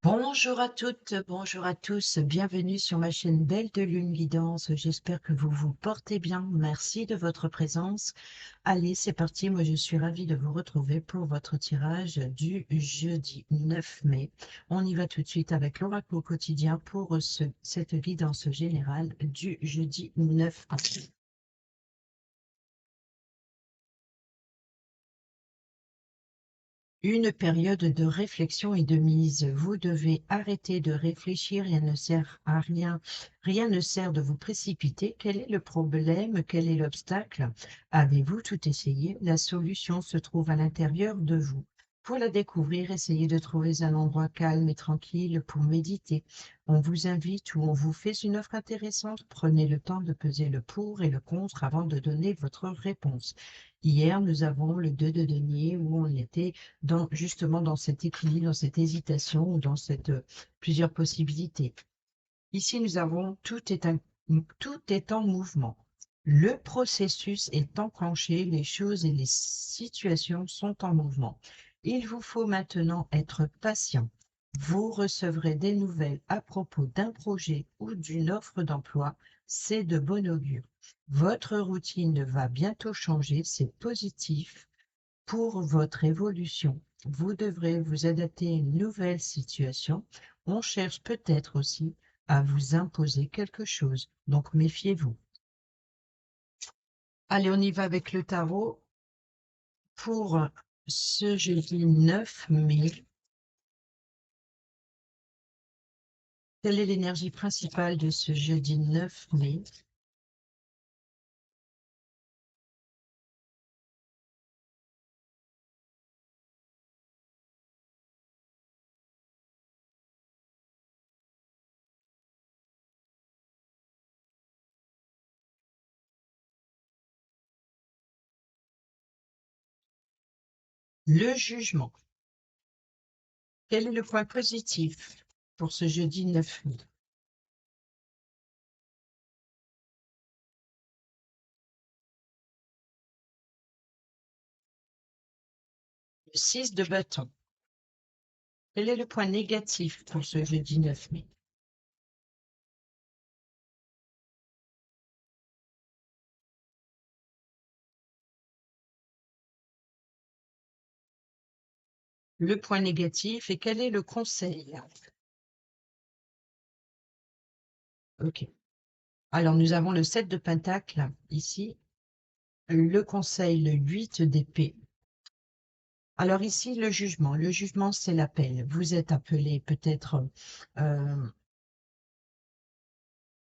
Bonjour à toutes, bonjour à tous, bienvenue sur ma chaîne Belle de Lune Guidance. J'espère que vous vous portez bien. Merci de votre présence. Allez, c'est parti. Moi, je suis ravie de vous retrouver pour votre tirage du jeudi 9 mai. On y va tout de suite avec l'oracle au quotidien pour cette guidance générale du jeudi 9 mai. Une période de réflexion et de mise. Vous devez arrêter de réfléchir, rien ne sert à rien. Rien ne sert de vous précipiter. Quel est le problème? Quel est l'obstacle? Avez-vous tout essayé? La solution se trouve à l'intérieur de vous. Pour la découvrir, essayez de trouver un endroit calme et tranquille pour méditer. On vous invite ou on vous fait une offre intéressante. Prenez le temps de peser le pour et le contre avant de donner votre réponse. Hier, nous avons le 2 de denier où on était justement dans cet équilibre, dans cette hésitation ou dans plusieurs possibilités. Ici, nous avons tout est en mouvement. Le processus est enclenché, les choses et les situations sont en mouvement. Il vous faut maintenant être patient. Vous recevrez des nouvelles à propos d'un projet ou d'une offre d'emploi. C'est de bon augure. Votre routine va bientôt changer, c'est positif. Pour votre évolution, vous devrez vous adapter à une nouvelle situation. On cherche peut-être aussi à vous imposer quelque chose, donc méfiez-vous. Allez, on y va avec le tarot pour ce jeudi 9 mai. Quelle est l'énergie principale de ce jeudi 9 mai? Le jugement. Quel est le point positif pour ce jeudi 9 mai? Le 6 de bâton. Quel est le point négatif pour ce jeudi 9 mai? Le point négatif et quel est le conseil? Ok. Alors, nous avons le 7 de pentacle ici, le conseil, le 8 d'épée. Alors ici, le jugement. Le jugement, c'est l'appel. Vous êtes appelé peut-être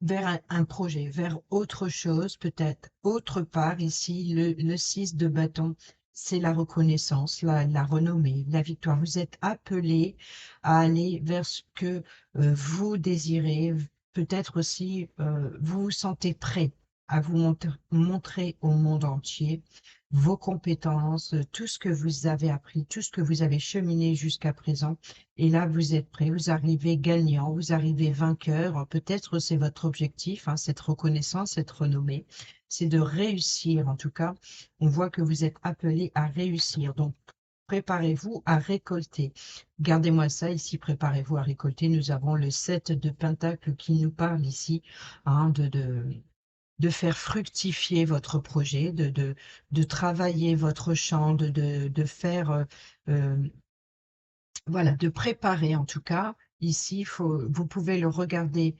vers un projet, vers autre chose, peut-être autre part. Ici, le 6 de bâton, c'est la reconnaissance, la renommée, la victoire. Vous êtes appelé à aller vers ce que vous désirez. Peut-être aussi, vous vous sentez prêt à vous montrer au monde entier vos compétences, tout ce que vous avez appris, tout ce que vous avez cheminé jusqu'à présent. Et là, vous êtes prêt, vous arrivez gagnant, vous arrivez vainqueur. Peut-être c'est votre objectif, hein, cette reconnaissance, cette renommée, c'est de réussir. En tout cas, on voit que vous êtes appelé à réussir. Donc, préparez-vous à récolter. Gardez-moi ça ici, préparez-vous à récolter. Nous avons le 7 de Pentacle qui nous parle ici, hein, de faire fructifier votre projet, de travailler votre champ, de faire euh, voilà, de préparer en tout cas. Ici, vous pouvez le regarder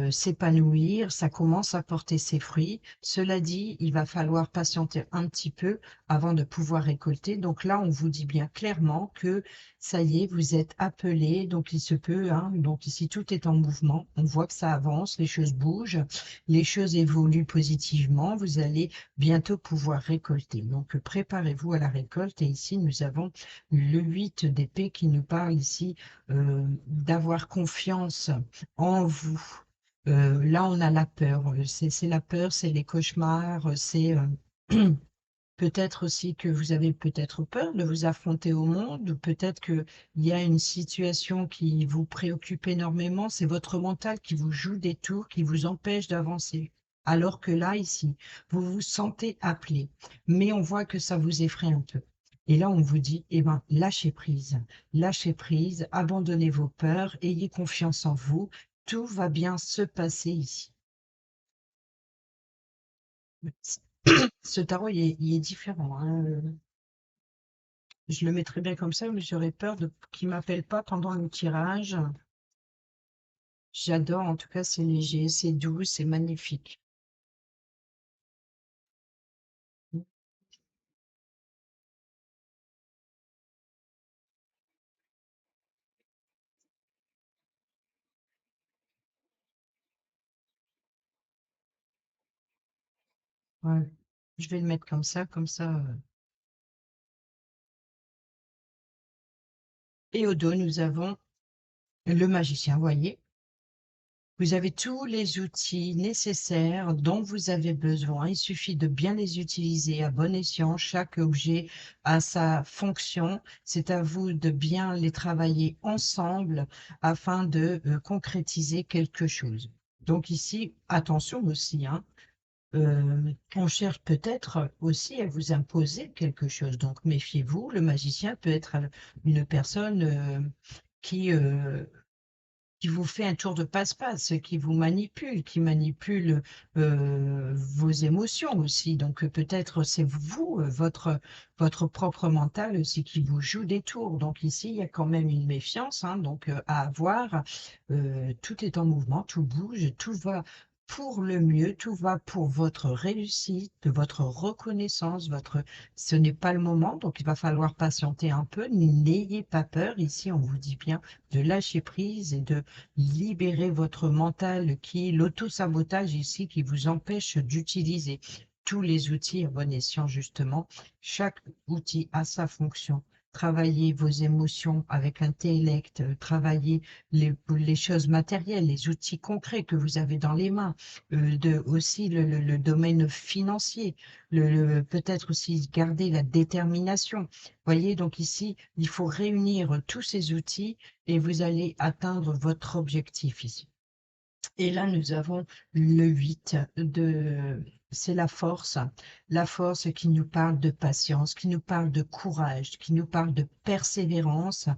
s'épanouir, ça commence à porter ses fruits. Cela dit, il va falloir patienter un petit peu avant de pouvoir récolter. Donc là, on vous dit bien clairement que ça y est, vous êtes appelé. Donc il se peut, hein, donc ici, tout est en mouvement. On voit que ça avance, les choses bougent, les choses évoluent positivement. Vous allez bientôt pouvoir récolter. Donc préparez-vous à la récolte. Et ici, nous avons le 8 d'épée qui nous parle ici d'avoir confiance en vous. Là, on a la peur. C'est la peur, c'est les cauchemars, c'est peut-être aussi que vous avez peut-être peur de vous affronter au monde, ou peut-être qu'il y a une situation qui vous préoccupe énormément. C'est votre mental qui vous joue des tours, qui vous empêche d'avancer. Alors que là, ici, vous vous sentez appelé. Mais on voit que ça vous effraie un peu. Et là, on vous dit, eh ben, lâchez prise, abandonnez vos peurs, ayez confiance en vous, tout va bien se passer ici. Ce tarot, il est différent, hein. Je le mettrais bien comme ça, mais j'aurais peur qu'il ne m'appelle pas pendant le tirage. J'adore, en tout cas, c'est léger, c'est doux, c'est magnifique. Ouais. Je vais le mettre comme ça, comme ça. Et au dos, nous avons le magicien, voyez. Vous avez tous les outils nécessaires dont vous avez besoin. Il suffit de bien les utiliser à bon escient. Chaque objet a sa fonction. C'est à vous de bien les travailler ensemble afin de concrétiser quelque chose. Donc ici, attention aussi, hein, on cherche peut-être aussi à vous imposer quelque chose. Donc méfiez-vous, le magicien peut être une personne qui vous fait un tour de passe-passe, qui vous manipule, qui manipule vos émotions aussi. Donc peut-être c'est vous, votre propre mental aussi qui vous joue des tours. Donc ici, il y a quand même une méfiance, hein, donc à avoir. Tout est en mouvement, tout bouge, tout va pour le mieux, tout va pour votre réussite, votre reconnaissance, ce n'est pas le moment, donc il va falloir patienter un peu. N'ayez pas peur. Ici, on vous dit bien de lâcher prise et de libérer votre mental qui est l'auto-sabotage ici qui vous empêche d'utiliser tous les outils à bon escient justement. Chaque outil a sa fonction. Travaillez vos émotions avec l'intellect, travaillez les choses matérielles, les outils concrets que vous avez dans les mains, aussi le domaine financier, peut-être aussi garder la détermination. Voyez, donc ici, il faut réunir tous ces outils et vous allez atteindre votre objectif ici. Et là, nous avons le 8 c'est la force qui nous parle de patience, qui nous parle de courage, qui nous parle de persévérance.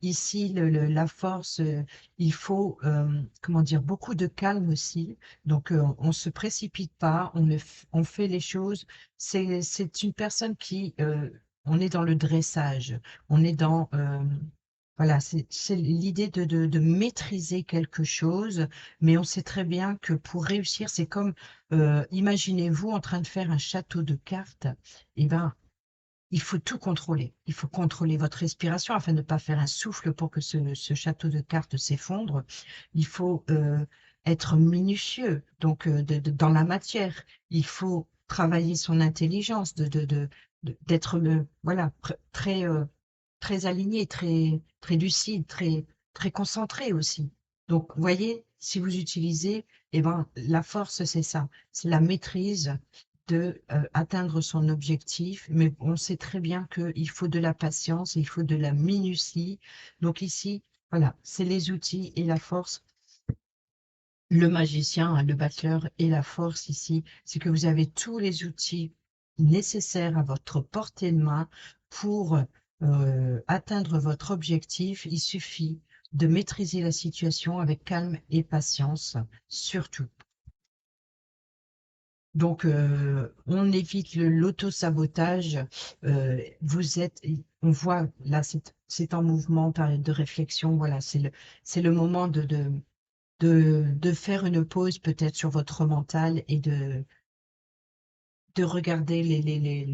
Ici, la force, il faut, comment dire, beaucoup de calme aussi. Donc, on ne se précipite pas, on fait les choses. C'est une personne on est dans le dressage, on est dans, voilà, c'est l'idée de maîtriser quelque chose, mais on sait très bien que pour réussir, c'est comme, imaginez-vous en train de faire un château de cartes, et ben, il faut tout contrôler. Il faut contrôler votre respiration afin de ne pas faire un souffle pour que ce château de cartes s'effondre. Il faut être minutieux, donc dans la matière. Il faut travailler son intelligence, d'être voilà, très, très aligné, très lucide, très concentré aussi. Donc, vous voyez, si vous utilisez, eh ben, la force, c'est ça, c'est la maîtrise de atteindre son objectif, mais on sait très bien qu'il faut de la patience, il faut de la minutie. Donc ici, voilà, c'est les outils et la force. Le magicien, hein, le battleur et la force ici, c'est que vous avez tous les outils nécessaires à votre portée de main pour atteindre votre objectif. Il suffit de maîtriser la situation avec calme et patience, surtout. Donc, on évite l'auto-sabotage. On voit là, c'est en mouvement, période de réflexion. Voilà, c'est le moment de faire une pause peut-être sur votre mental et de regarder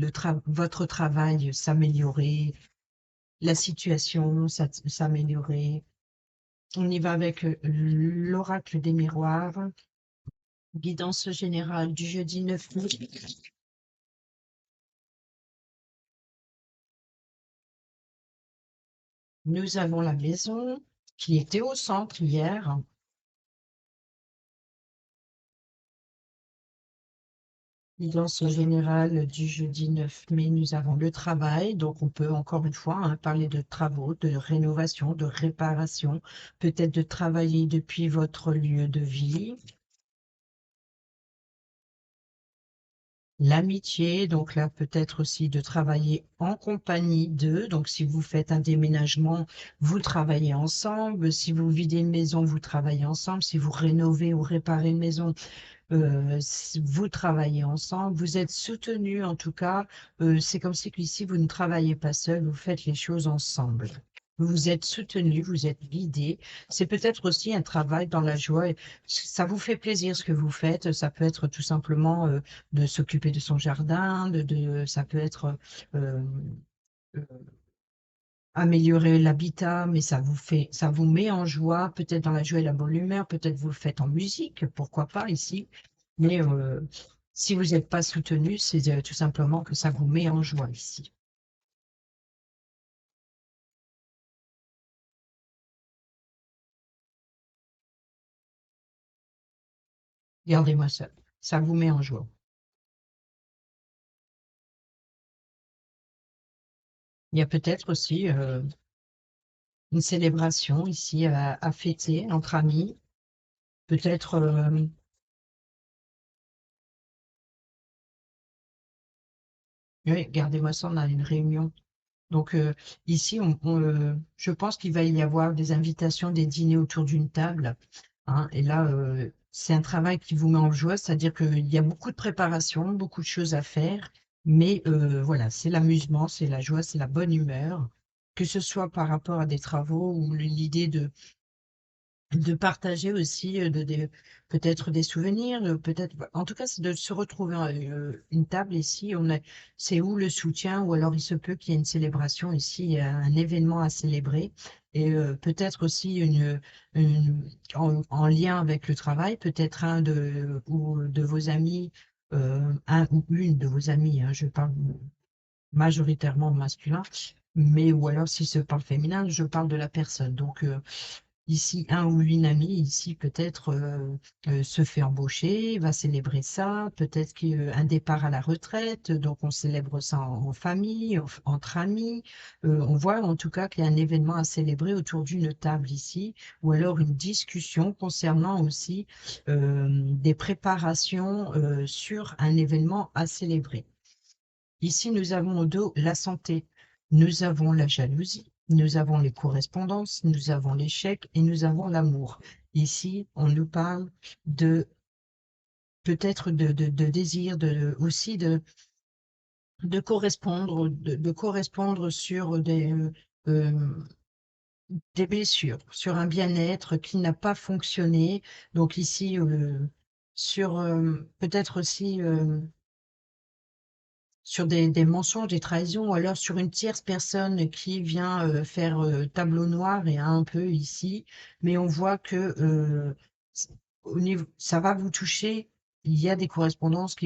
votre travail s'améliorer, la situation s'améliorer. On y va avec l'oracle des miroirs, guidance générale du jeudi 9 mai. Nous avons la maison qui était au centre hier. Guidance générale du jeudi 9 mai, nous avons le travail. Donc, on peut encore une fois hein, parler de travaux, de rénovation, de réparation, peut-être de travailler depuis votre lieu de vie. l'amitié, donc là peut-être aussi de travailler en compagnie d'eux. Donc si vous faites un déménagement, vous travaillez ensemble. Si vous videz une maison, vous travaillez ensemble. Si vous rénovez ou réparez une maison, vous travaillez ensemble. Vous êtes soutenus en tout cas. C'est comme si ici vous ne travaillez pas seul, vous faites les choses ensemble. Vous êtes soutenu, vous êtes guidé. C'est peut-être aussi un travail dans la joie. Et ça vous fait plaisir ce que vous faites. Ça peut être tout simplement de s'occuper de son jardin, ça peut être euh, euh, améliorer l'habitat, mais ça vous met en joie, peut-être dans la joie et la bonne humeur, peut-être vous le faites en musique, pourquoi pas ici. Mais si vous n'êtes pas soutenu, c'est tout simplement que ça vous met en joie ici. Gardez-moi ça. Ça vous met en joie. Il y a peut-être aussi une célébration ici à fêter entre amis. Peut-être, oui, gardez-moi ça, on a une réunion. Donc ici, je pense qu'il va y avoir des invitations, des dîners autour d'une table, hein. Et là, c'est un travail qui vous met en joie, c'est-à-dire qu'il y a beaucoup de préparation, beaucoup de choses à faire, mais voilà, c'est l'amusement, c'est la joie, c'est la bonne humeur, que ce soit par rapport à des travaux ou l'idée de partager aussi peut-être des souvenirs, peut-être, en tout cas, c'est de se retrouver à une table ici. C'est où le soutien, ou alors il se peut qu'il y ait une célébration ici, un événement à célébrer, et peut-être aussi en lien avec le travail, peut-être ou de vos amis, un ou une de vos amis, hein, je parle majoritairement masculin, mais ou alors si se parle féminin, je parle de la personne. Donc ici, un ou une amie, ici, peut-être se fait embaucher, va célébrer ça, peut-être qu'un départ à la retraite, donc on célèbre ça en famille, entre amis. On voit en tout cas qu'il y a un événement à célébrer autour d'une table ici, ou alors une discussion concernant aussi des préparations sur un événement à célébrer. Ici, nous avons au dos la santé, nous avons la jalousie, nous avons les correspondances, nous avons l'échec et nous avons l'amour. Ici, on nous parle de peut-être de désir, aussi de correspondre sur euh, des blessures, sur un bien-être qui n'a pas fonctionné. Donc ici, sur peut-être aussi sur des mensonges, des trahisons, ou alors sur une tierce personne qui vient faire tableau noir et un peu ici, mais on voit que c- au niveau, ça va vous toucher. Il y a des correspondances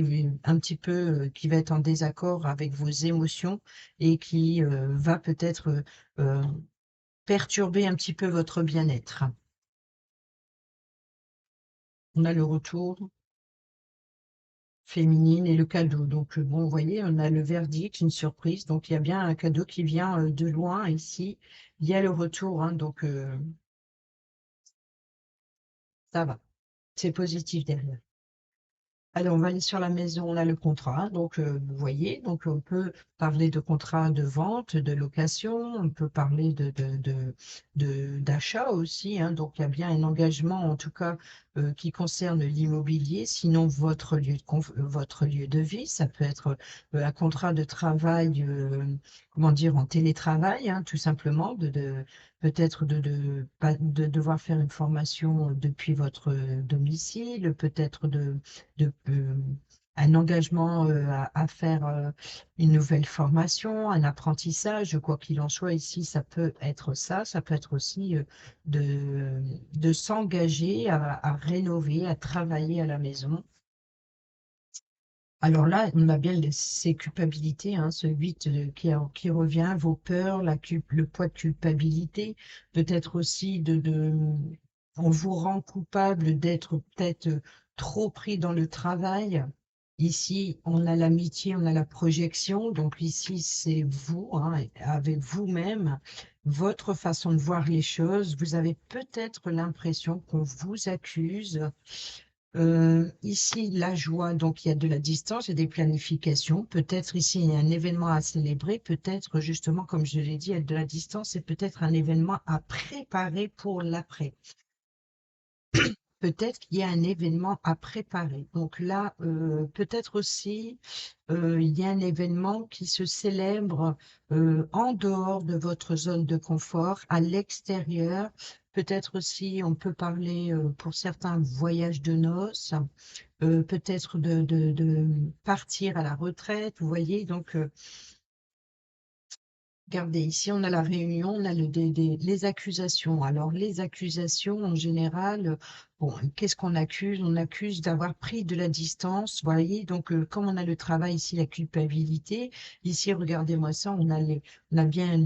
un petit peu qui va être en désaccord avec vos émotions et qui va peut-être euh, perturber un petit peu votre bien-être. On a le retour féminine et le cadeau. Donc, bon, vous voyez, on a le verdict, une surprise. Donc, il y a bien un cadeau qui vient de loin ici. Il y a le retour, hein, donc ça va. C'est positif derrière. Alors, on va aller sur la maison, on a le contrat. Donc, vous voyez, donc on peut parler de contrat de vente, de location, on peut parler d'achat aussi, hein. Donc, il y a bien un engagement, en tout cas, qui concerne l'immobilier. Sinon, votre lieu de vie, ça peut être un contrat de travail, comment dire, en télétravail, hein, tout simplement, peut-être de devoir faire une formation depuis votre domicile, peut-être un engagement à faire une nouvelle formation, un apprentissage, quoi qu'il en soit, ici, ça peut être ça, ça peut être aussi de s'engager à rénover, à travailler à la maison. Alors là, on a bien ces culpabilités, hein, ce 8 qui revient, vos peurs, le poids de culpabilité, peut-être aussi on vous rend coupable d'être peut-être trop pris dans le travail. Ici, on a l'amitié, on a la projection, donc ici, c'est vous, hein, avec vous-même, votre façon de voir les choses. Vous avez peut-être l'impression qu'on vous accuse Ici, la joie, donc il y a de la distance, il y a des planifications. Peut-être ici, il y a un événement à célébrer. Peut-être, justement, comme je l'ai dit, il y a de la distance, c'est peut-être un événement à préparer pour l'après. Peut-être qu'il y a un événement à préparer. Donc là, peut-être aussi, il y a un événement qui se célèbre en dehors de votre zone de confort, à l'extérieur. Peut-être aussi, on peut parler pour certains voyages de noces, peut-être de partir à la retraite, vous voyez. Donc, regardez, ici, on a la réunion, on a les accusations. Alors, les accusations, en général, bon, qu'est-ce qu'on accuse? On accuse d'avoir pris de la distance, vous voyez. Donc, comme on a le travail ici, la culpabilité, ici, regardez-moi ça, on a bien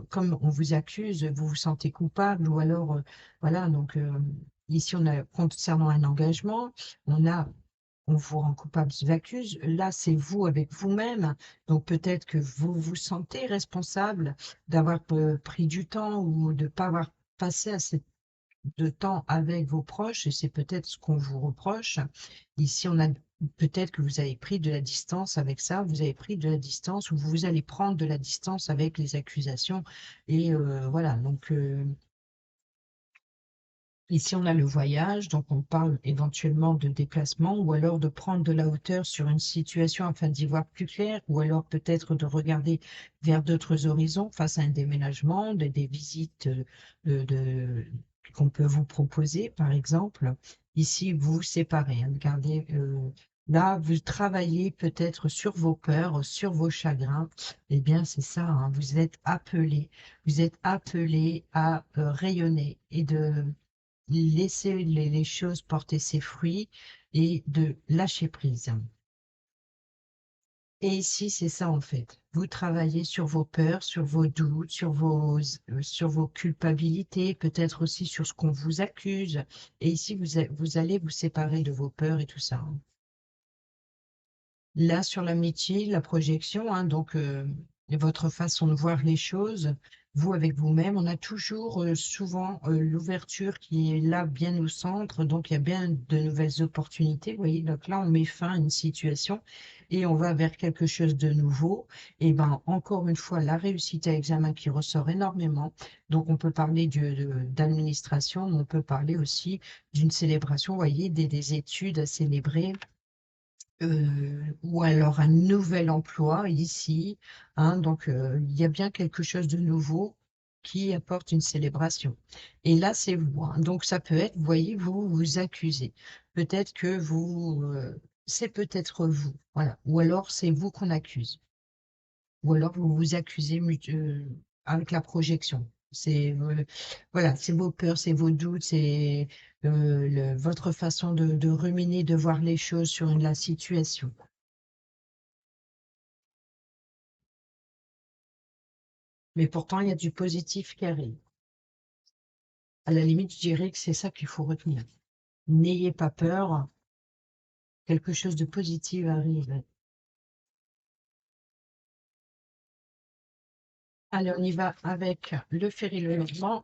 comme on vous accuse, vous vous sentez coupable, ou alors, voilà, donc, ici, on a, concernant un engagement, on a on vous rend coupable, vous accuse. Là, c'est vous avec vous-même. Donc peut-être que vous vous sentez responsable d'avoir pris du temps ou de ne pas avoir passé assez de temps avec vos proches. Et c'est peut-être ce qu'on vous reproche. Ici, on a peut-être que vous avez pris de la distance avec ça. Vous avez pris de la distance ou vous allez prendre de la distance avec les accusations. Et voilà. Donc ici, on a le voyage, donc on parle éventuellement de déplacement ou alors de prendre de la hauteur sur une situation afin d'y voir plus clair, ou alors peut-être de regarder vers d'autres horizons face à un déménagement, des visites qu'on peut vous proposer, par exemple. Ici, vous vous séparez, hein, regardez, là, vous travaillez peut-être sur vos peurs, sur vos chagrins. Eh bien, c'est ça, hein, vous êtes appelé à rayonner et de laisser les choses porter ses fruits et de lâcher prise. Et ici, c'est ça en fait. Vous travaillez sur vos peurs, sur vos doutes, sur vos culpabilités, peut-être aussi sur ce qu'on vous accuse. Et ici, vous allez vous séparer de vos peurs et tout ça, hein. Là, sur l'amitié, la projection, hein, donc votre façon de voir les choses, vous avec vous-même, on a toujours souvent l'ouverture qui est là bien au centre, donc il y a bien de nouvelles opportunités. Vous voyez, donc là, on met fin à une situation et on va vers quelque chose de nouveau. Et ben, encore une fois, la réussite à examen qui ressort énormément. Donc, on peut parler d'administration, mais on peut parler aussi d'une célébration, vous voyez, des études à célébrer, ou alors un nouvel emploi ici, hein, donc il y a bien quelque chose de nouveau qui apporte une célébration. Et là, c'est vous, hein. Donc ça peut être, vous voyez, vous vous accusez. Peut-être que c'est peut-être vous, voilà. Ou alors c'est vous qu'on accuse. Ou alors vous vous accusez avec la projection. C'est voilà, c'est vos peurs, c'est vos doutes, c'est votre façon de ruminer, de voir les choses sur la situation. Mais pourtant, il y a du positif qui arrive. À la limite, je dirais que c'est ça qu'il faut retenir. N'ayez pas peur, quelque chose de positif arrive. Allez, on y va avec le fer et le logement.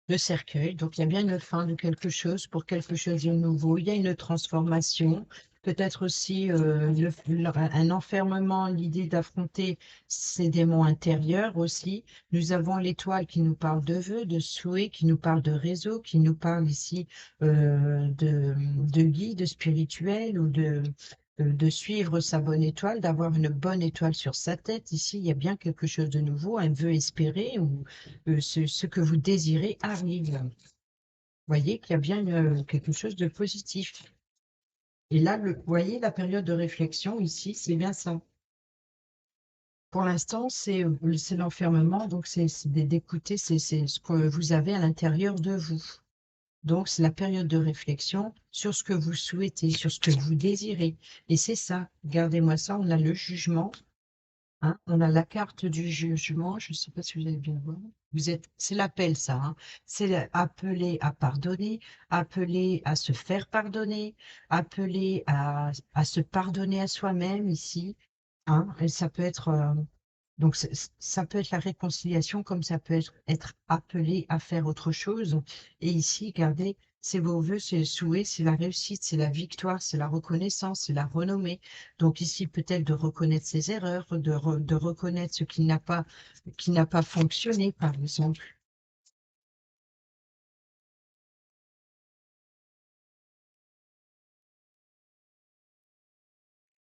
Le cercueil. Donc, il y a bien une fin de quelque chose pour quelque chose de nouveau. Il y a une transformation. Peut-être aussi un enfermement, l'idée d'affronter ses démons intérieurs aussi. Nous avons l'étoile qui nous parle de vœux, de souhaits, qui nous parle de réseau, qui nous parle ici de guide spirituel ou de suivre sa bonne étoile, d'avoir une bonne étoile sur sa tête. Ici, il y a bien quelque chose de nouveau, un vœu espéré ou ce que vous désirez arrive. Vous voyez qu'il y a bien quelque chose de positif. Et là, vous voyez la période de réflexion ici, c'est bien ça. Pour l'instant, c'est l'enfermement, donc c'est d'écouter, c'est ce que vous avez à l'intérieur de vous. Donc, c'est la période de réflexion sur ce que vous souhaitez, sur ce que vous désirez. Et c'est ça, regardez-moi ça, on a le jugement. Hein, on a la carte du jugement, je ne sais pas si vous allez bien voir. C'est l'appel ça, hein. Appelé à pardonner, appelé à se faire pardonner, appelé à se pardonner à soi-même ici. hein, et ça peut être donc ça peut être la réconciliation comme ça peut être appelé à faire autre chose. Et ici, regardez, c'est vos vœux, c'est le souhait, c'est la réussite, c'est la victoire, c'est la reconnaissance, c'est la renommée. Donc ici, peut-être de reconnaître ses erreurs, de reconnaître ce qui n'a pas fonctionné, par exemple.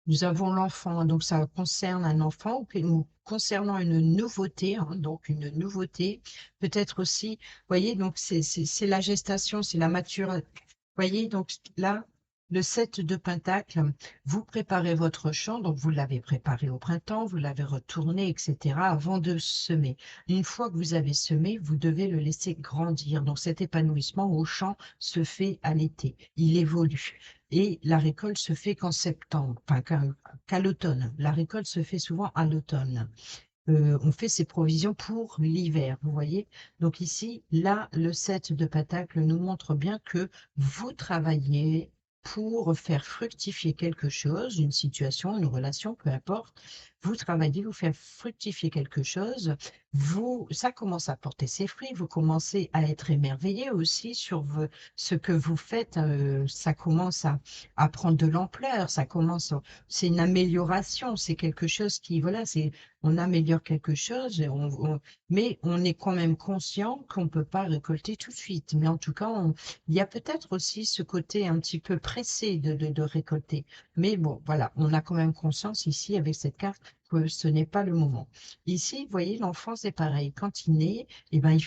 Nous avons l'enfant, donc ça concerne un enfant ou concernant une nouveauté, hein, donc une nouveauté, peut-être aussi, vous voyez, donc c'est la gestation, c'est la maturité. Voyez, donc là, le 7 de Pentacle, vous préparez votre champ, donc vous l'avez préparé au printemps, vous l'avez retourné, etc., avant de semer. Une fois que vous avez semé, vous devez le laisser grandir. Donc cet épanouissement au champ se fait à l'été, il évolue. Et la récolte se fait qu'en septembre, enfin qu'à l'automne. La récolte se fait souvent à l'automne. On fait ses provisions pour l'hiver, vous voyez. Donc ici, là, le 7 de Pentacle nous montre bien que vous travaillez pour faire fructifier quelque chose, une situation, une relation, peu importe. Vous travaillez, vous faites fructifier quelque chose. Ça commence à porter ses fruits. Vous commencez à être émerveillé aussi sur ce que vous faites. Ça commence à prendre de l'ampleur. C'est une amélioration. C'est quelque chose qui, voilà, on améliore quelque chose, mais on est quand même conscient qu'on ne peut pas récolter tout de suite. Mais en tout cas, il y a peut-être aussi ce côté un petit peu pressé de récolter. Mais bon, voilà, on a quand même conscience ici avec cette carte que ce n'est pas le moment. Ici, vous voyez, l'enfant, c'est pareil. Quand il naît, eh ben,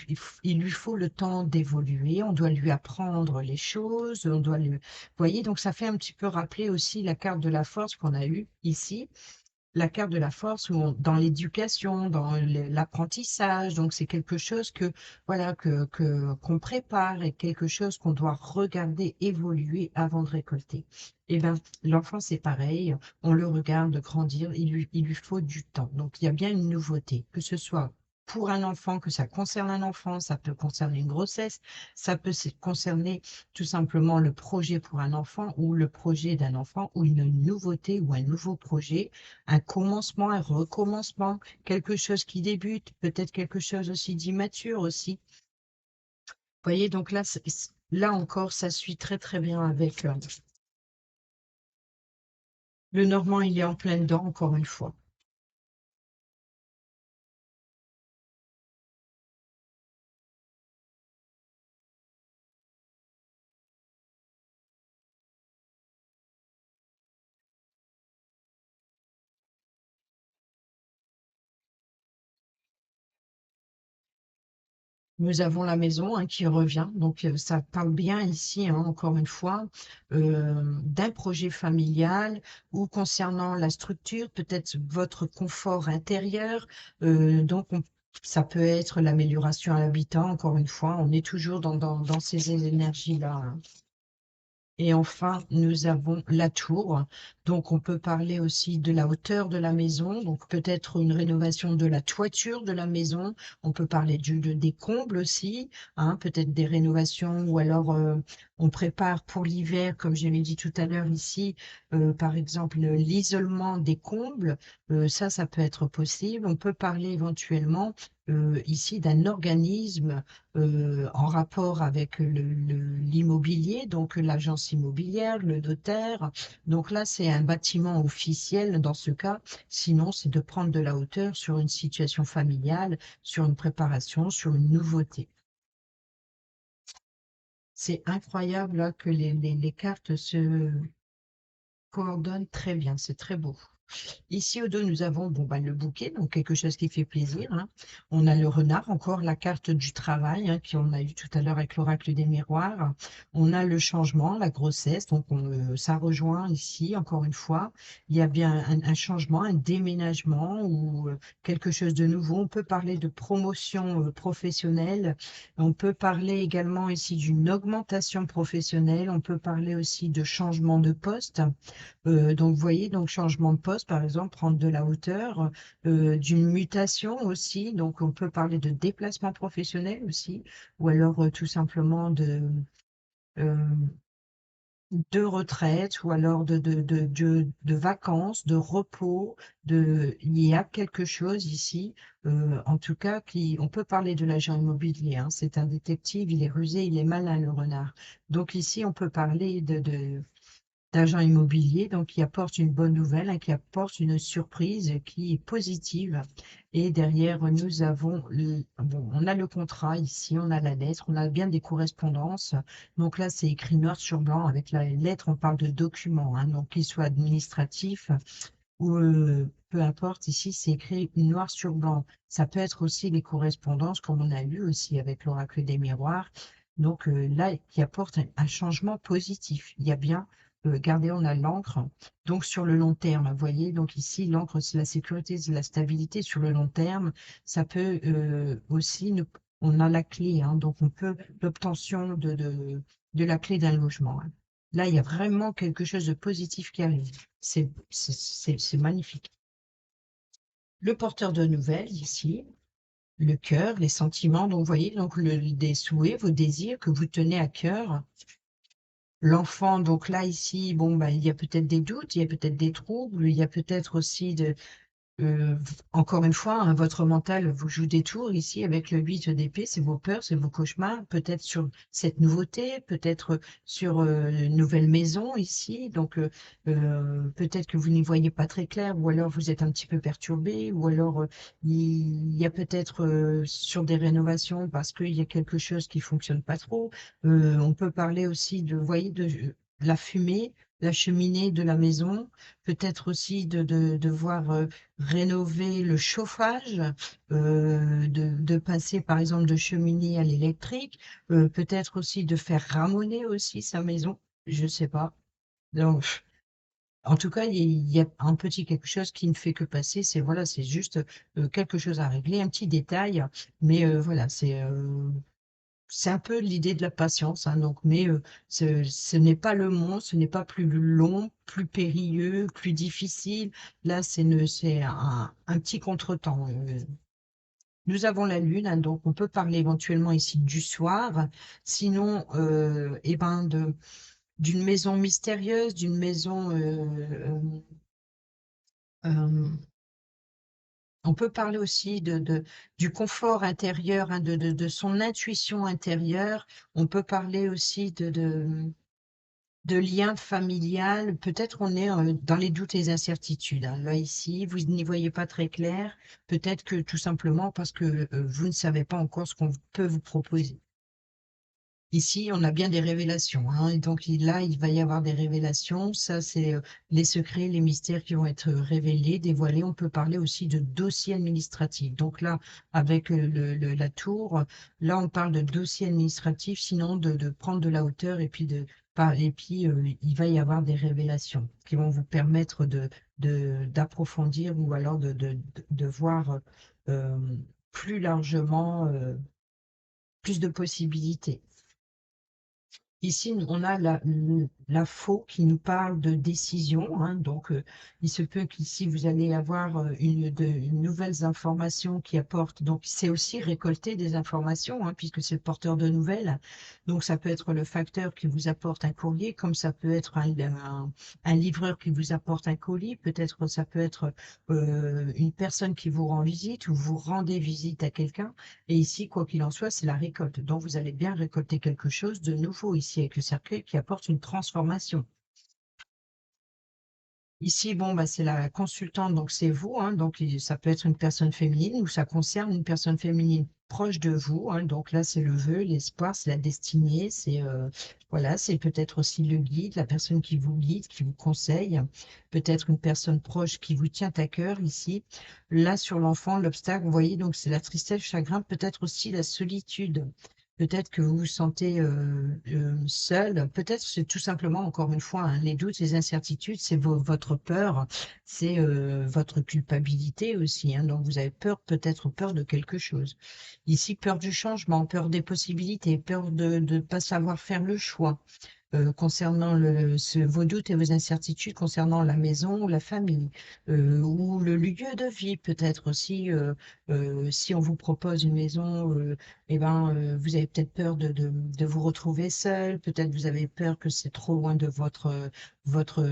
il lui faut le temps d'évoluer. On doit lui apprendre les choses. Vous voyez, donc ça fait un petit peu rappeler aussi la carte de la force qu'on a eue ici, la carte de la force dans l'éducation, dans l'apprentissage. Donc, c'est quelque chose voilà, qu'on prépare et quelque chose qu'on doit regarder évoluer avant de récolter. Eh bien, l'enfant, c'est pareil. On le regarde grandir. Il lui faut du temps. Donc, il y a bien une nouveauté, que ce soit pour un enfant, que ça concerne un enfant, ça peut concerner une grossesse, ça peut concerner tout simplement le projet pour un enfant ou le projet d'un enfant ou une nouveauté ou un nouveau projet, un commencement, un recommencement, quelque chose qui débute, peut-être quelque chose aussi d'immature aussi. Vous voyez, donc là, là encore, ça suit très très bien avec le Normand, il est en plein dedans, encore une fois. Nous avons la maison, hein, qui revient, donc ça parle bien ici, hein, encore une fois, d'un projet familial ou concernant la structure, peut-être votre confort intérieur. Donc, ça peut être l'amélioration à l'habitat, encore une fois, on est toujours dans ces énergies-là, hein. Et enfin, nous avons la tour. Donc, on peut parler aussi de la hauteur de la maison. Donc, peut-être une rénovation de la toiture de la maison. On peut parler des combles aussi, hein, peut-être des rénovations ou alors on prépare pour l'hiver, comme je l'ai dit tout à l'heure ici, par exemple, l'isolement des combles. Ça peut être possible. On peut parler éventuellement ici d'un organisme en rapport avec l'immobilier, donc l'agence immobilière, le notaire. Donc là, c'est un bâtiment officiel dans ce cas. Sinon, c'est de prendre de la hauteur sur une situation familiale, sur une préparation, sur une nouveauté. C'est incroyable là, que les cartes se coordonnent très bien. C'est très beau. Ici, au dos, nous avons bon, bah, le bouquet, donc quelque chose qui fait plaisir, hein. On a le renard, encore la carte du travail, hein, qu'on a eu tout à l'heure avec l'oracle des miroirs. On a le changement, la grossesse, donc ça rejoint ici, encore une fois. Il y a bien un changement, un déménagement ou quelque chose de nouveau. On peut parler de promotion professionnelle. On peut parler également ici d'une augmentation professionnelle. On peut parler aussi de changement de poste. Donc, vous voyez, donc changement de poste, par exemple, prendre de la hauteur, d'une mutation aussi. Donc, on peut parler de déplacement professionnel aussi, ou alors tout simplement euh, de retraite ou alors de vacances, de repos, il y a quelque chose ici, en tout cas, on peut parler de l'agent immobilier, hein, c'est un détective, il est rusé, il est malin, le renard. Donc ici, on peut parler d'agent immobilier, donc qui apporte une bonne nouvelle, hein, qui apporte une surprise qui est positive. Et derrière, nous avons, bon, on a le contrat ici, on a la lettre, on a bien des correspondances. Donc là, c'est écrit noir sur blanc. Avec la lettre, on parle de documents, hein, donc qu'ils soient administratifs ou peu importe. Ici, c'est écrit noir sur blanc. Ça peut être aussi les correspondances, comme on a eu aussi avec l'oracle des miroirs. Donc là, qui apporte un changement positif. Il y a bien, regardez, on a l'encre. Donc sur le long terme, vous voyez, donc ici, l'encre, c'est la sécurité, c'est la stabilité sur le long terme. Ça peut aussi, on a la clé, hein, donc on peut, l'obtention de la clé d'un logement, hein. Là, il y a vraiment quelque chose de positif qui arrive. C'est magnifique. Le porteur de nouvelles ici, le cœur, les sentiments, donc vous voyez, donc des souhaits, vos désirs que vous tenez à cœur. L'enfant, donc là, ici, bon, bah, il y a peut-être des doutes, il y a peut-être des troubles, il y a peut-être aussi euh, encore une fois, hein, votre mental vous joue des tours ici avec le 8 d'épée, c'est vos peurs, c'est vos cauchemars, peut-être sur cette nouveauté, peut-être sur une nouvelle maison ici, donc peut-être que vous n'y voyez pas très clair, ou alors vous êtes un petit peu perturbé, ou alors il y a peut-être sur des rénovations parce qu'il y a quelque chose qui fonctionne pas trop. On peut parler aussi de, vous voyez, de la fumée, la cheminée de la maison, peut-être aussi de devoir rénover le chauffage, de passer par exemple de cheminée à l'électrique, peut-être aussi de faire ramoner aussi sa maison, je sais pas. Donc, en tout cas, il y a un petit quelque chose qui ne fait que passer, c'est voilà, c'est juste quelque chose à régler, un petit détail, mais voilà, c'est un peu l'idée de la patience, hein, donc, mais ce n'est pas le monde, ce n'est pas plus long, plus périlleux, plus difficile. Là, c'est un petit contretemps. Nous avons la lune, hein, donc on peut parler éventuellement ici du soir. Sinon, eh ben d'une maison mystérieuse, d'une maison. Euh, on peut parler aussi du confort intérieur, hein, de son intuition intérieure. On peut parler aussi de liens familial. Peut-être on est dans les doutes et les incertitudes, hein. Là, ici, vous n'y voyez pas très clair. Peut-être que tout simplement parce que vous ne savez pas encore ce qu'on peut vous proposer. Ici, on a bien des révélations, hein, et donc là, il va y avoir des révélations. Ça, c'est les secrets, les mystères qui vont être révélés, dévoilés. On peut parler aussi de dossiers administratifs. Donc là, avec la tour, là, on parle de dossiers administratifs, sinon de prendre de la hauteur et puis et puis il va y avoir des révélations qui vont vous permettre d'approfondir ou alors de voir euh, plus largement, plus de possibilités. Ici, on a la faux qui nous parle de décision, hein, donc il se peut qu'ici vous allez avoir une nouvelles informations qui apportent. Donc c'est aussi récolter des informations, hein, puisque c'est le porteur de nouvelles. Donc ça peut être le facteur qui vous apporte un courrier, comme ça peut être un livreur qui vous apporte un colis. Peut-être ça peut être une personne qui vous rend visite ou vous rendez visite à quelqu'un. Et ici, quoi qu'il en soit, c'est la récolte. Donc, vous allez bien récolter quelque chose de nouveau ici avec le cercueil qui apporte une transformation. Ici, bon, bah, c'est la consultante, donc c'est vous, hein, donc ça peut être une personne féminine ou ça concerne une personne féminine proche de vous, hein, donc là, c'est le vœu, l'espoir, c'est la destinée, c'est voilà, c'est peut-être aussi le guide, la personne qui vous guide, qui vous conseille, peut-être une personne proche qui vous tient à cœur ici. Là, sur l'enfant, l'obstacle, vous voyez, donc c'est la tristesse, le chagrin, peut-être aussi la solitude. Peut-être que vous vous sentez seul. Peut-être c'est tout simplement, encore une fois, hein, les doutes, les incertitudes, c'est votre peur, c'est votre culpabilité aussi, hein. Donc vous avez peur, peut-être peur de quelque chose. Ici, peur du changement, peur des possibilités, peur de ne pas savoir faire le choix. concernant vos doutes et vos incertitudes concernant la maison ou la famille, ou le lieu de vie peut-être aussi. Si on vous propose une maison, eh ben, vous avez peut-être peur de vous retrouver seul, peut-être vous avez peur que c'est trop loin de votre, votre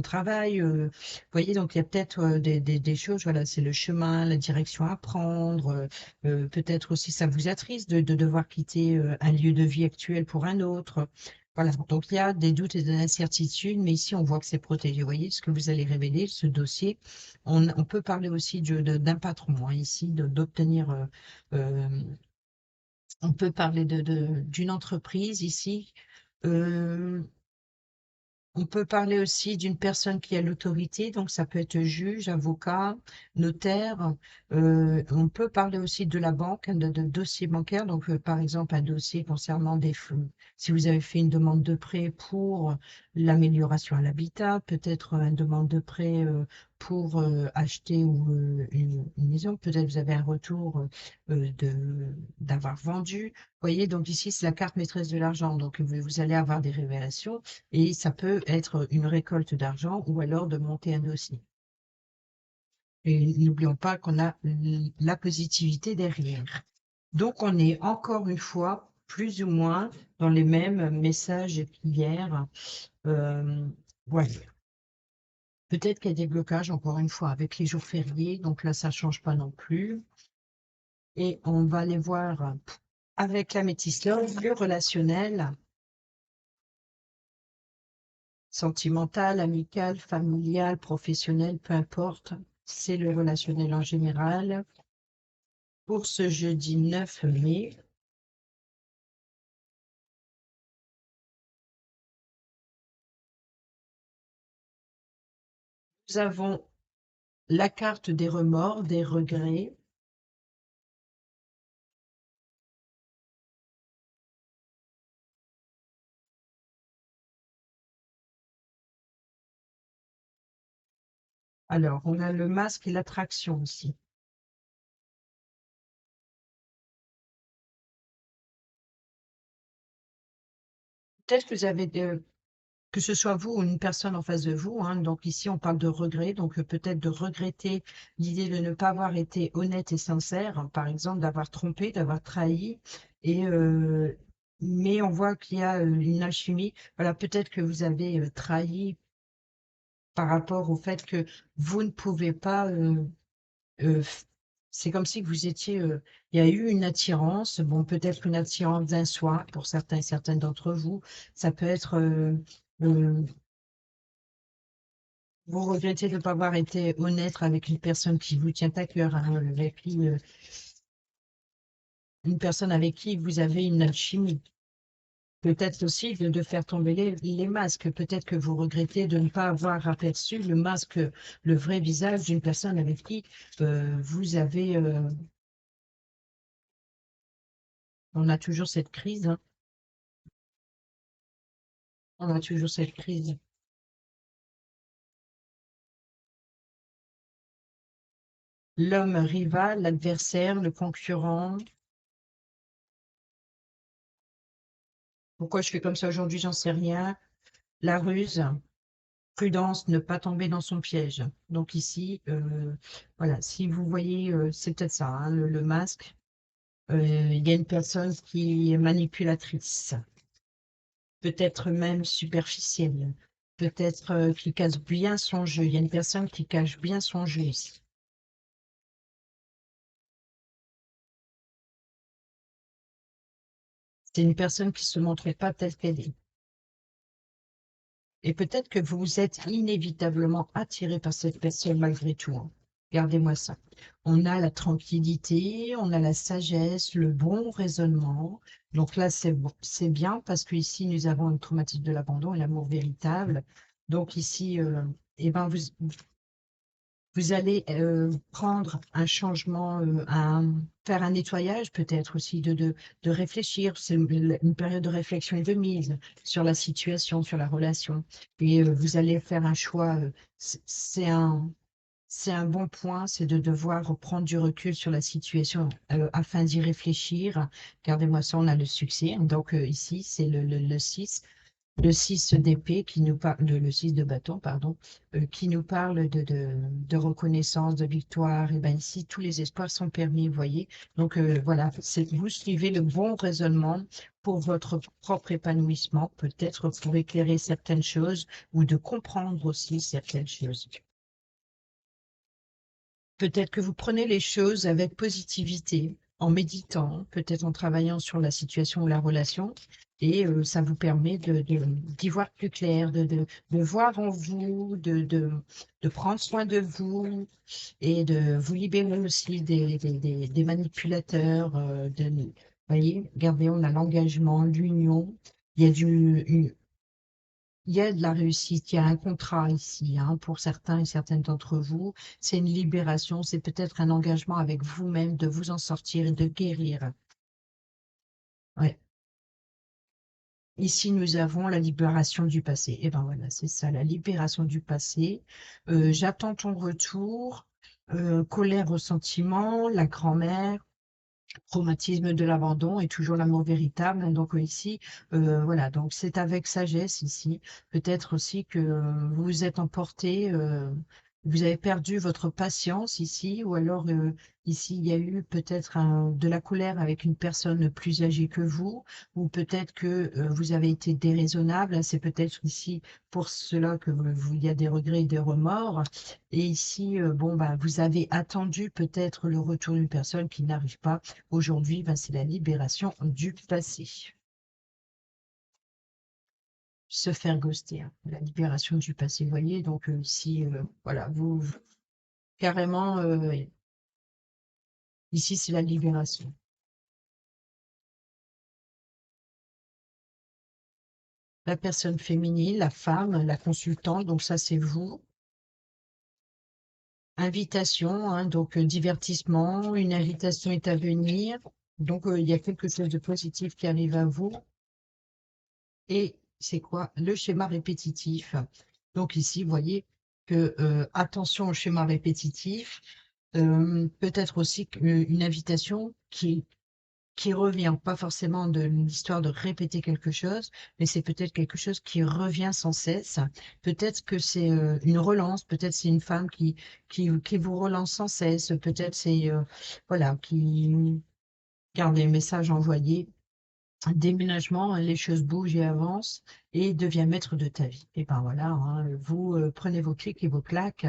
travail. Vous voyez, donc il y a peut-être des choses, voilà, c'est le chemin, la direction à prendre. Peut-être aussi ça vous attriste de devoir quitter un lieu de vie actuel pour un autre. Voilà, donc il y a des doutes et des incertitudes, mais ici on voit que c'est protégé. Vous voyez ce que vous allez révéler, ce dossier. On peut parler aussi d'un patron, hein, ici, d'obtenir. Euh, on peut parler d'une entreprise ici. Euh, on peut parler aussi d'une personne qui a l'autorité, donc ça peut être juge, avocat, notaire. On peut parler aussi de la banque, de dossier bancaire, donc par exemple un dossier concernant des flux. Si vous avez fait une demande de prêt pour l'amélioration à l'habitat, peut-être une demande de prêt pour acheter ou une maison, peut-être vous avez un retour d'avoir vendu. Vous voyez, donc ici c'est la carte maîtresse de l'argent, donc vous allez avoir des révélations. Et ça peut être une récolte d'argent ou alors de monter un dossier. Et n'oublions pas qu'on a la positivité derrière. Donc on est encore une fois plus ou moins dans les mêmes messages qu'hier. Voilà. Peut-être qu'il y a des blocages encore une fois avec les jours fériés, donc là ça change pas non plus. Et on va aller voir avec la métisse love, le relationnel. Sentimental, amical, familial, professionnel, peu importe, c'est le relationnel en général. Pour ce jeudi 9 mai, nous avons la carte des remords, des regrets. Alors, on a le masque et l'attraction aussi. Peut-être que vous avez que ce soit vous ou une personne en face de vous, hein, donc ici on parle de regret, donc peut-être de regretter l'idée de ne pas avoir été honnête et sincère, hein, par exemple d'avoir trompé, d'avoir trahi, et mais on voit qu'il y a une alchimie. Voilà, peut-être que vous avez trahi par rapport au fait que vous ne pouvez pas. Euh, f- c'est comme si vous étiez. Il y a eu une attirance, bon, peut-être une attirance d'un soir pour certains et certaines d'entre vous. Ça peut être. Euh, Vous regrettez de ne pas avoir été honnête avec une personne qui vous tient à cœur, hein, une personne avec qui vous avez une alchimie. Peut-être aussi de faire tomber les masques. Peut-être que vous regrettez de ne pas avoir aperçu le masque, le vrai visage d'une personne avec qui vous avez. On a toujours cette crise, hein. On a toujours cette crise. L'homme rival, l'adversaire, le concurrent. Pourquoi je fais comme ça aujourd'hui, j'en sais rien. La ruse. Prudence, ne pas tomber dans son piège. Donc ici, voilà, si vous voyez, c'est peut-être ça, hein, le masque, il y a une personne qui est manipulatrice, peut-être même superficielle, peut-être qui cache bien son jeu. Il y a une personne qui cache bien son jeu ici. C'est une personne qui se montre pas telle qu'elle est. Et peut-être que vous êtes inévitablement attiré par cette personne malgré tout, hein. Gardez-moi ça. On a la tranquillité, on a la sagesse, le bon raisonnement. Donc là, c'est bon, c'est bien parce qu'ici, nous avons le traumatisme de l'abandon et l'amour véritable. Donc ici, eh ben, vous allez prendre un changement, faire un nettoyage peut-être aussi, de réfléchir. C'est une période de réflexion et de mise sur la situation, sur la relation. Et vous allez faire un choix. C'est un, c'est un bon point, c'est de devoir prendre du recul sur la situation afin d'y réfléchir. Regardez-moi ça, on a le succès. Donc ici, c'est le 6. Le 6 d'épée qui nous parle, le 6 de bâton, pardon, qui nous parle de reconnaissance, de victoire. Et bien ici, tous les espoirs sont permis, vous voyez. Donc voilà, vous suivez le bon raisonnement pour votre propre épanouissement, peut-être pour éclairer certaines choses ou de comprendre aussi certaines choses. Peut-être que vous prenez les choses avec positivité, en méditant, peut-être en travaillant sur la situation ou la relation, et ça vous permet d'y voir plus clair, de voir en vous, de prendre soin de vous et de vous libérer aussi des manipulateurs. Vous voyez, regardez, on a l'engagement, l'union, il y a il y a de la réussite, il y a un contrat ici, hein, pour certains et certaines d'entre vous. C'est une libération, c'est peut-être un engagement avec vous-même de vous en sortir et de guérir. Ouais. Ici, nous avons la libération du passé. Et ben voilà, c'est ça, la libération du passé. J'attends ton retour. Colère, ressentiment, la grand-mère, traumatisme de l'abandon et toujours l'amour véritable. Donc ici, voilà, donc c'est avec sagesse ici. Peut-être aussi que vous vous êtes emporté, vous avez perdu votre patience ici, ou alors ici il y a eu peut-être de la colère avec une personne plus âgée que vous, ou peut-être que vous avez été déraisonnable. C'est peut-être ici pour cela que il y a des regrets et des remords. Et ici, bon, bah, vous avez attendu peut-être le retour d'une personne qui n'arrive pas. Aujourd'hui, ben, c'est la libération du passé. Se faire ghoster, hein, la libération du passé. Vous voyez, donc ici, voilà, carrément, ici, c'est la libération. La personne féminine, la femme, la consultante, donc ça, c'est vous. Invitation, hein, donc divertissement, une invitation est à venir. Donc, il y a quelque chose de positif qui arrive à vous. Et c'est quoi? Le schéma répétitif. Donc ici, vous voyez que attention au schéma répétitif, peut-être aussi une invitation qui revient, pas forcément de l'histoire de répéter quelque chose, mais c'est peut-être quelque chose qui revient sans cesse. Peut-être que c'est une relance, peut-être c'est une femme qui vous relance sans cesse, peut-être c'est voilà, qui garde les messages envoyés. Déménagement, les choses bougent et avancent et devient maître de ta vie. Et ben voilà, hein, vous prenez vos clics et vos claques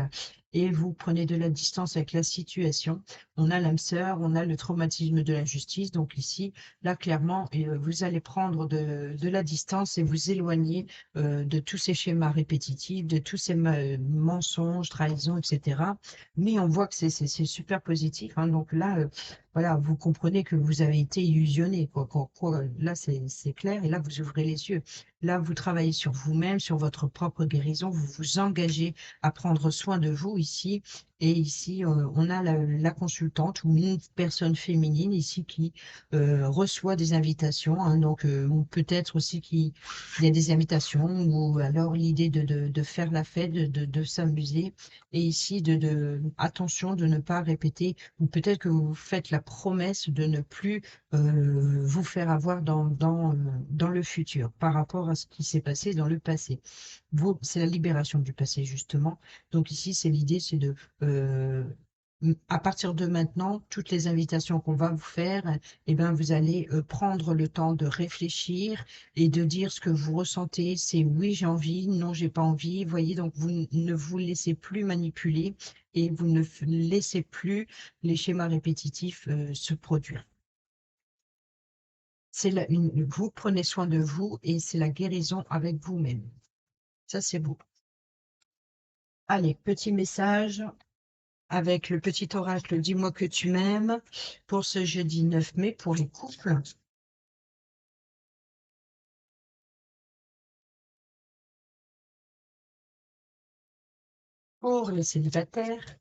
et vous prenez de la distance avec la situation. On a l'âme sœur, on a le traumatisme de la justice. Donc ici, là, clairement, vous allez prendre de la distance et vous éloigner de tous ces schémas répétitifs, de tous ces mensonges, trahisons, etc. Mais on voit que c'est super positif, hein. Donc là, voilà, vous comprenez que vous avez été illusionné, quoi. Là, c'est clair, et là, vous ouvrez les yeux. Là, vous travaillez sur vous-même, sur votre propre guérison, vous vous engagez à prendre soin de vous ici. Et ici, on a la consultante ou une personne féminine ici qui reçoit des invitations, hein. Donc, ou peut-être aussi qu'il y a des invitations, ou alors l'idée de faire la fête, de s'amuser. Et ici, attention de ne pas répéter, ou peut-être que vous faites la promesse de ne plus vous faire avoir dans le futur par rapport à ce qui s'est passé dans le passé. C'est la libération du passé, justement. Donc ici, c'est l'idée, c'est euh, à partir de maintenant, toutes les invitations qu'on va vous faire, eh ben, vous allez prendre le temps de réfléchir et de dire ce que vous ressentez. C'est oui, j'ai envie, non, j'ai pas envie. Voyez, donc vous ne vous laissez plus manipuler et vous ne laissez plus les schémas répétitifs se produire. Vous prenez soin de vous et c'est la guérison avec vous-même. Ça, c'est beau. Allez, petit message avec le petit oracle Dis-moi que tu m'aimes pour ce jeudi 9 mai pour les couples. Pour les célibataires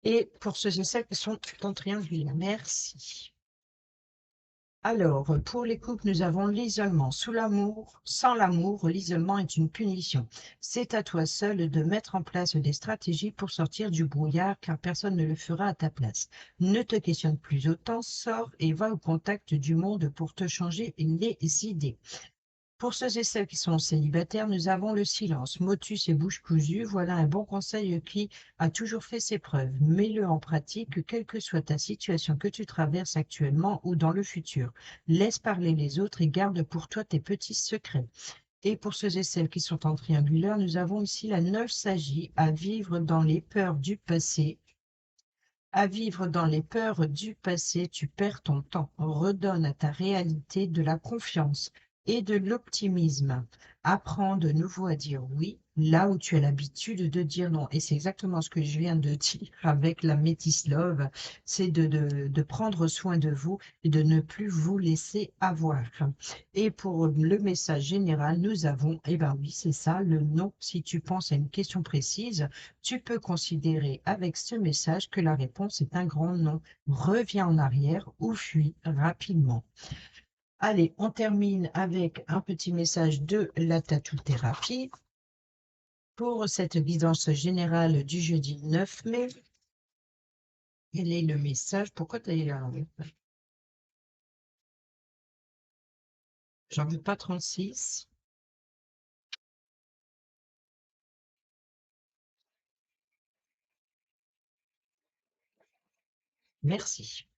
et pour ceux et celles qui sont en triangulaire. Merci. Alors, pour les couples, nous avons l'isolement. Sous l'amour, sans l'amour, l'isolement est une punition. C'est à toi seul de mettre en place des stratégies pour sortir du brouillard, car personne ne le fera à ta place. Ne te questionne plus autant, sors et va au contact du monde pour te changer les idées. Pour ceux et celles qui sont célibataires, nous avons le silence. Motus et bouche cousue, voilà un bon conseil qui a toujours fait ses preuves. Mets-le en pratique, quelle que soit ta situation que tu traverses actuellement ou dans le futur. Laisse parler les autres et garde pour toi tes petits secrets. Et pour ceux et celles qui sont en triangulaire, nous avons ici la nostalgie à vivre dans les peurs du passé. À vivre dans les peurs du passé, tu perds ton temps. Redonne à ta réalité de la confiance et de l'optimisme. Apprends de nouveau à dire oui là où tu as l'habitude de dire non. Et c'est exactement ce que je viens de dire avec la Métis Love, c'est de prendre soin de vous et de ne plus vous laisser avoir. Et pour le message général, nous avons, eh ben oui, c'est ça, le non. Si tu penses à une question précise, tu peux considérer avec ce message que la réponse est un grand non. Reviens en arrière ou fuis rapidement. Allez, on termine avec un petit message de la tatou-thérapie pour cette guidance générale du jeudi 9 mai. Quel est le message? Pourquoi tu es là? J'en veux pas 36. Merci.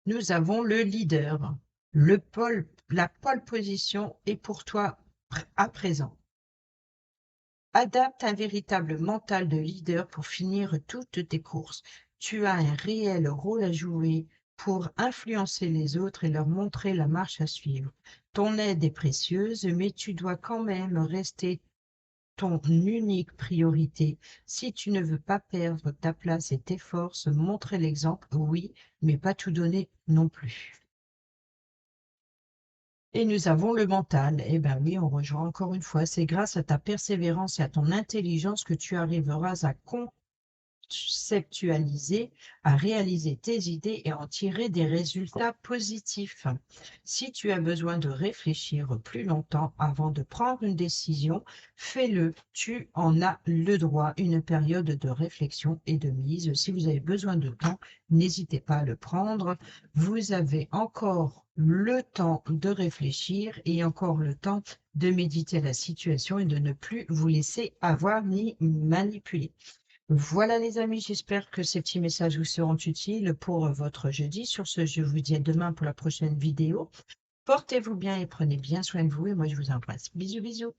Nous avons le leader. La pole position est pour toi à présent. Adapte un véritable mental de leader pour finir toutes tes courses. Tu as un réel rôle à jouer pour influencer les autres et leur montrer la marche à suivre. Ton aide est précieuse, mais tu dois quand même rester ton unique priorité. Si tu ne veux pas perdre ta place et tes forces, montrer l'exemple, oui, mais pas tout donner non plus. Et nous avons le mental. Eh bien oui, on rejoint encore une fois. C'est grâce à ta persévérance et à ton intelligence que tu arriveras à conceptualiser, à réaliser tes idées et en tirer des résultats positifs. Si tu as besoin de réfléchir plus longtemps avant de prendre une décision, fais-le. Tu en as le droit. Une période de réflexion et de mise. Si vous avez besoin de temps, n'hésitez pas à le prendre. Vous avez encore le temps de réfléchir et encore le temps de méditer la situation et de ne plus vous laisser avoir ni manipuler. Voilà les amis, j'espère que ces petits messages vous seront utiles pour votre jeudi. Sur ce, je vous dis à demain pour la prochaine vidéo. Portez-vous bien et prenez bien soin de vous et moi je vous embrasse. Bisous bisous.